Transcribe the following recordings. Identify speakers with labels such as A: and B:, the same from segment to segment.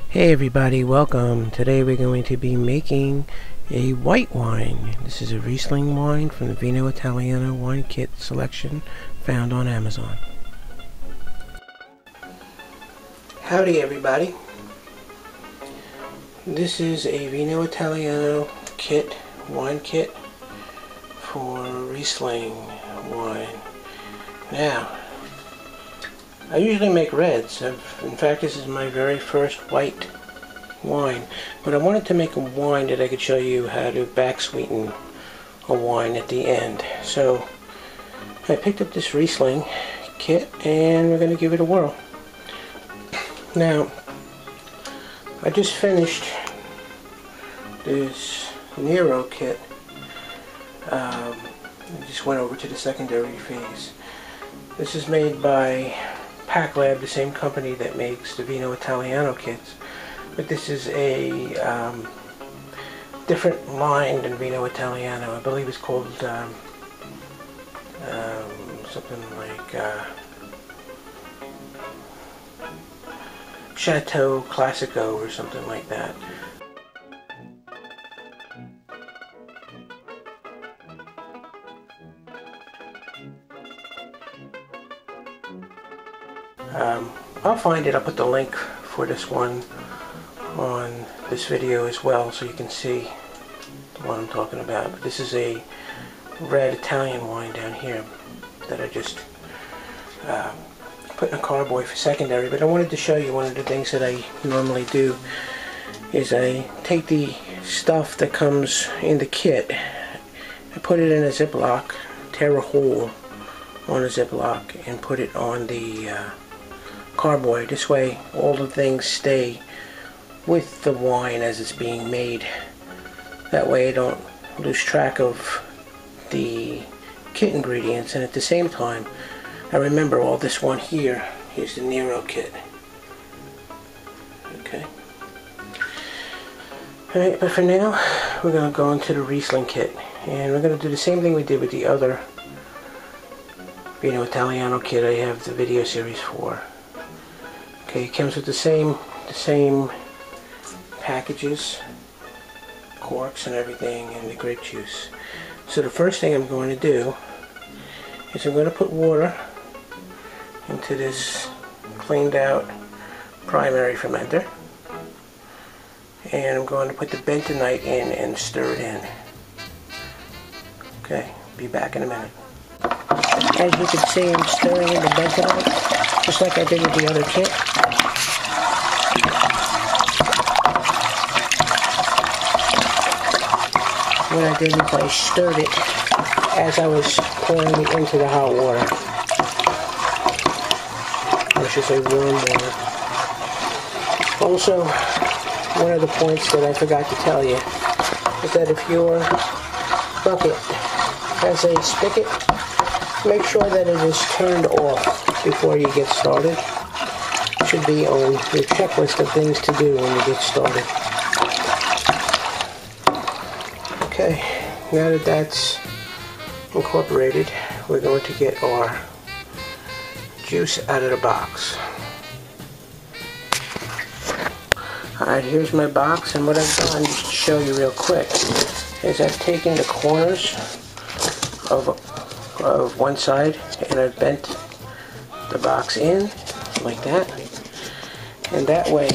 A: Hey everybody, welcome. Today we're going to be making a white wine. This is a Riesling wine from the Vino Italiano wine kit selection found on Amazon. Howdy everybody. This is a Vino Italiano kit, wine kit for Riesling wine. Now, I usually make reds. In fact, this is my very first white wine. But I wanted to make a wine that I could show you how to back sweeten a wine at the end. So I picked up this Riesling kit and we're going to give it a whirl. Now, I just finished this Nero kit. I just went over to the secondary phase. This is made by Lab, the same company that makes the Vino Italiano kits, but this is a different line than Vino Italiano. I believe it's called something like Chateau Classico or something like that. I'll find it. I'll put the link for this one on this video as well so you can see the one I'm talking about. But this is a red Italian wine down here that I just put in a carboy for secondary. But I wanted to show you one of the things that I normally do is I take the stuff that comes in the kit, I put it in a Ziploc, tear a hole on a Ziploc and put it on the carboy. This way all the things stay with the wine as it's being made. That way I don't lose track of the kit ingredients, and at the same time I remember all this one here. Here's the Nero kit. Okay. Alright, but for now we're going to go into the Riesling kit and we're going to do the same thing we did with the other Vino Italiano kit I have the video series for. Okay, it comes with the same packages, corks and everything, and the grape juice. So the first thing I'm going to do is I'm going to put water into this cleaned out primary fermenter, and I'm going to put the bentonite in and stir it in. Okay, be back in a minute. As you can see, I'm stirring in the bentonite just like I did with the other kit. What I did is I stirred it as I was pouring it into the hot water. I should say warm water. Also, one of the points that I forgot to tell you is that if your bucket has a spigot, make sure that it is turned off before you get started. It should be on your checklist of things to do when you get started. Okay, now that that's incorporated, we're going to get our juice out of the box. Alright, here's my box, and what I've done, just to show you real quick, is I've taken the corners of one side and I've bent the box in like that, and that way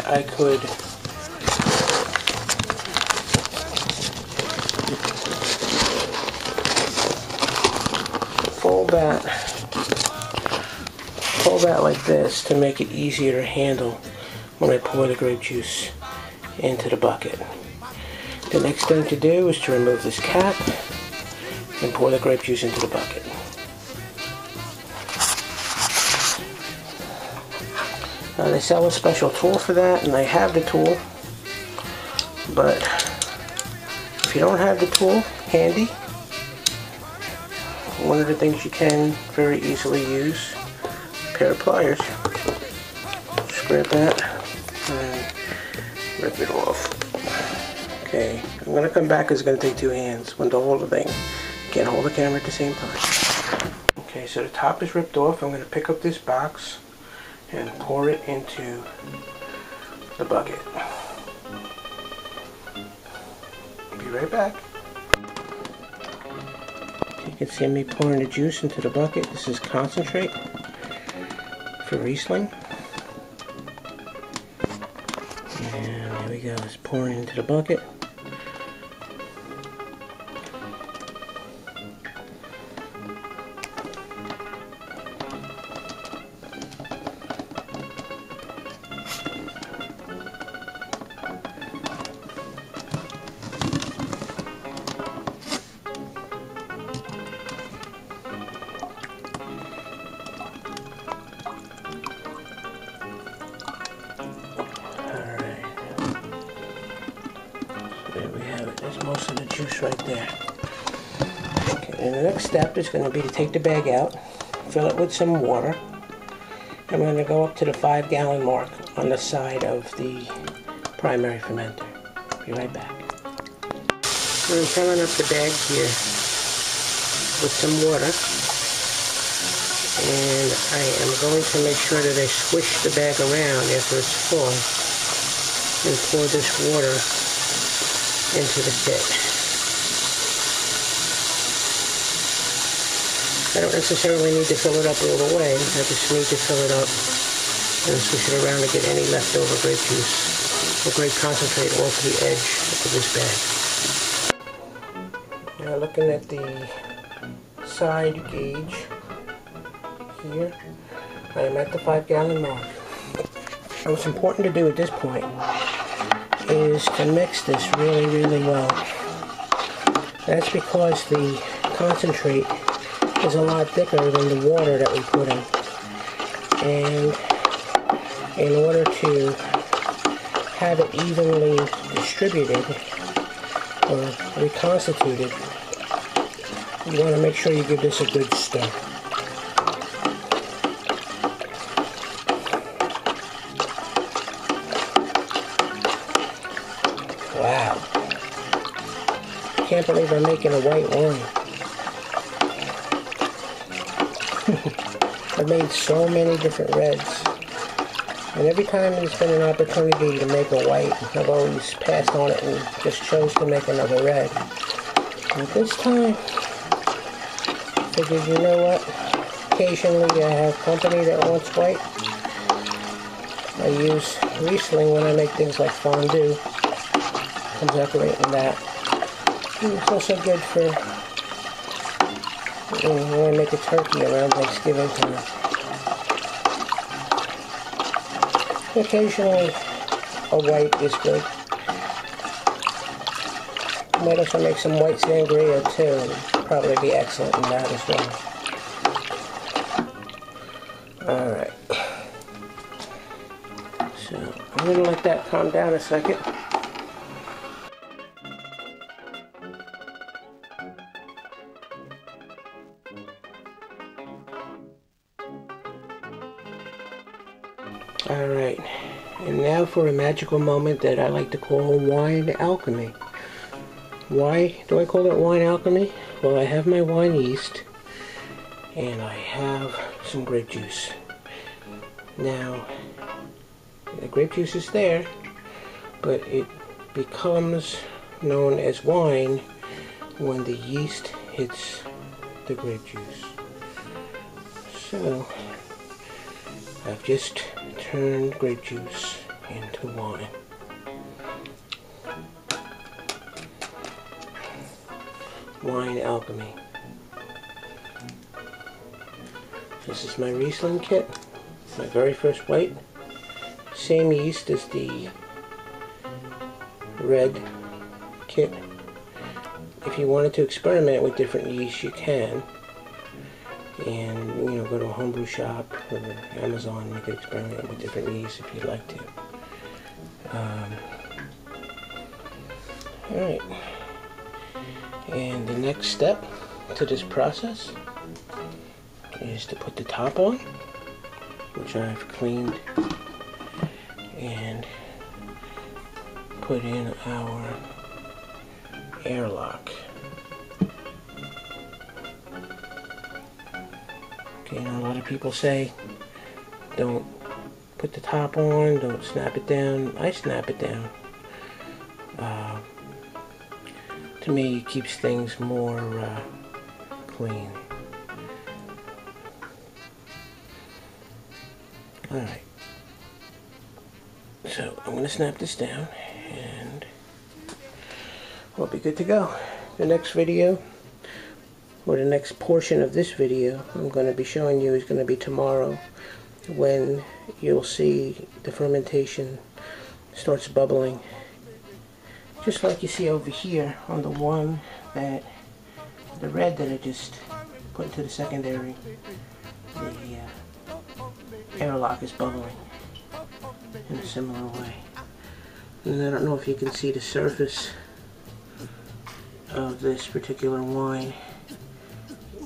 A: I could fold that like this to make it easier to handle when I pour the grape juice into the bucket. The next thing to do is to remove this cap and pour the grape juice into the bucket. Now they sell a special tool for that, and I have the tool, but if you don't have the tool handy, one of the things you can very easily use, a pair of pliers. Just grab that and rip it off. Okay, I'm going to come back because it's going to take two hands when to hold the thing. Can't hold the camera at the same time. Okay, so the top is ripped off. I'm going to pick up this box and pour it into the bucket. Be right back. You can see me pouring the juice into the bucket. This is concentrate for Riesling. And there we go, it's pouring into the bucket. There we have it. There's most of the juice right there. Okay, and the next step is going to be to take the bag out, fill it with some water. I'm going to go up to the 5-gallon mark on the side of the primary fermenter. Be right back. I'm filling up the bag here with some water. And I am going to make sure that I squish the bag around after it's full and pour this water into the kit. I don't necessarily need to fill it up all the way. I just need to fill it up and swish it around to get any leftover grape juice or grape concentrate off the edge of this bag. Now looking at the side gauge here, I am at the 5-gallon mark. And what's important to do at this point is to mix this really, really well. That's because the concentrate is a lot thicker than the water that we put in. And in order to have it evenly distributed or reconstituted, you want to make sure you give this a good stir. Wow. I can't believe I'm making a white wine. I've made so many different reds. And every time there's been an opportunity to make a white, I've always passed on it and just chose to make another red. And this time, I figured, you know what? Occasionally I have company that wants white. I use Riesling when I make things like fondue. Comes out great in that. And it's also good for when I make a turkey around Thanksgiving time. Occasionally a white is good. I might also make some white sangria too. It'd probably be excellent in that as well. Alright. So I'm going to let that calm down a second. Alright, and now for a magical moment that I like to call wine alchemy. Why do I call it wine alchemy? Well, I have my wine yeast, and I have some grape juice. Now, the grape juice is there, but it becomes known as wine when the yeast hits the grape juice. So, I've just turned grape juice into wine. Wine alchemy. This is my Riesling kit. It's my very first white. Same yeast as the red kit. If you wanted to experiment with different yeasts, you can. And, you know, go to a homebrew shop or Amazon, you could experiment with different yeasts if you'd like to. Alright. And the next step to this process is to put the top on, which I've cleaned, and put in our airlock. Okay, now a lot of people say don't put the top on, don't snap it down. I snap it down. To me, it keeps things more clean. Alright. So, I'm going to snap this down and we'll be good to go. The next video, or the next portion of this video I'm going to be showing you is going to be tomorrow, when you'll see the fermentation starts bubbling. Just like you see over here on the one that, the red that I just put into the secondary, the airlock is bubbling in a similar way. And I don't know if you can see the surface of this particular wine.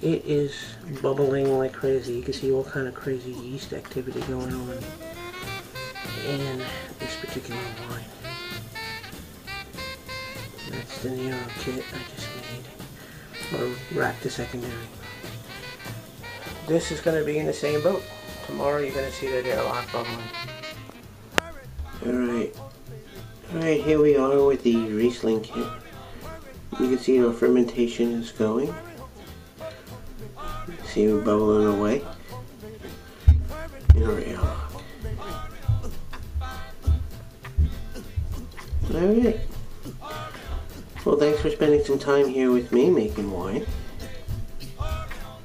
A: It is bubbling like crazy. You can see all kind of crazy yeast activity going on in this particular wine. That's the Nero kit I just made, or racked the secondary. This is going to be in the same boat. Tomorrow you're going to see that airlock bubbling. Alright, here we are with the Riesling kit. You can see our fermentation is going. See we're bubbling away in our airlock. Alright. Well, thanks for spending some time here with me making wine.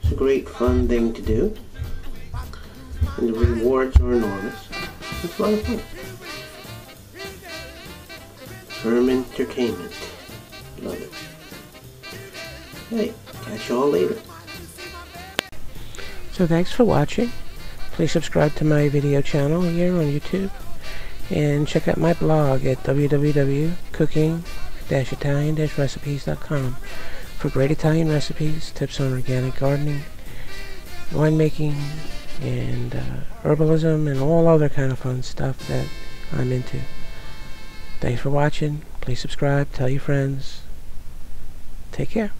A: It's a great fun thing to do. And the rewards are enormous. It's a lot of fun. Fermentertainment. Love it. Hey, catch y'all later. So thanks for watching. Please subscribe to my video channel here on YouTube. And check out my blog at www.cooking-italian-recipes.com for great Italian recipes, tips on organic gardening, winemaking, and herbalism, and all other kind of fun stuff that I'm into. Thanks for watching. Please subscribe, tell your friends. Take care.